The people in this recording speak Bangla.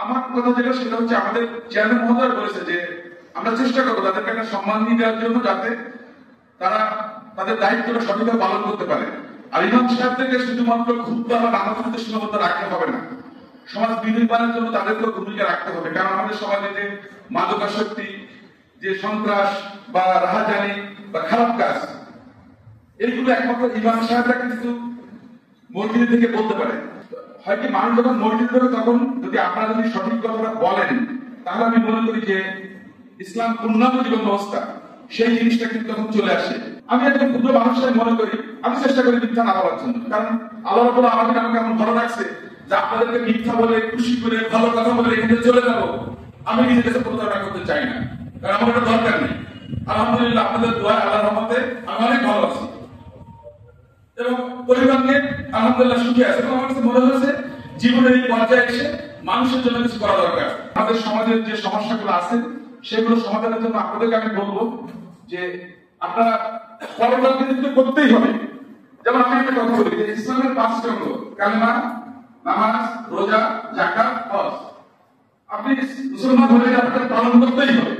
আমার কথা যেটা সেটা হচ্ছে আমাদের চেয়ারম্যান মহোদয় বলেছে যে আমরা চেষ্টা করবো তাদেরকে একটা সম্মান দিয়ে দেওয়ার জন্য, যাতে তারা তাদের দায়িত্বটা সঠিকভাবে পালন করতে পারে। আর ইমাম সাহেবদেরকে শুধুমাত্র খুতবা বা নামাজে সীমাবদ্ধ রাখতে হবে না, সমাজ বিনির্মাণের জন্য তাদেরকেও ভূমিকা রাখতে হবে। কারণ আমাদের সমাজে যে মাদকাসক্তি, যে সন্ত্রাস বা রাহাজানি বা খারাপ কাজ, এইগুলো একমাত্র ইমাম সাহেবরা কিন্তু মসজিদ থেকে বলতে পারে। হয়তো মানুষ যখন মসজিদ দেবে তখন যদি আপনারা যদি সঠিক কথাটা বলেন, তাহলে আমি মনে করি যে ইসলাম পূর্ণাঙ্গ জীবন ব্যবস্থা, সেই জিনিসটা কিন্তু তখন চলে আসে। আমি একজন ক্ষুদ্র মানুষ মনে করি, আমি চেষ্টা করি মিথ্যা না বলার জন্য, কারণ আল্লাহ রাব্বুল আলামিন আমাকে এমন ভালো লাগছে যে আপনাদেরকে মিথ্যা বলে, খুশি করে, ভালো কথা বলে এখানে চলে যাবো, আমি নিজের কাছে প্রতারণা করতে চাই না, কারণ আমার এটা দরকার নেই। আলহামদুলিল্লাহ আপনাদের দোয়ায়, আল্লাহর রহমতে আমি অনেক ভালো আছি এবং পরিবার নিয়ে আলহামদুলিল্লাহ সুখী আছে। এবং আমার কাছে মনে হয়েছে জীবনের এই পর্যায়ে এসে মানুষের জন্য কিছু করা দরকার। আমাদের সমাজের যে সমস্যাগুলো আছে সেগুলো সমাধানের জন্য আপনাদেরকে আমি বলবো যে আপনারা পরকালকে কিন্তু করতেই হবে। যেমন আমি একটা কথা বলি যে ইসলামের 5টি অঙ্গ, কালেমা, নামাজ, রোজা, যাকাত, হজ, আপনি মুসলমান হলে আপনাকে পালন করতেই হবে।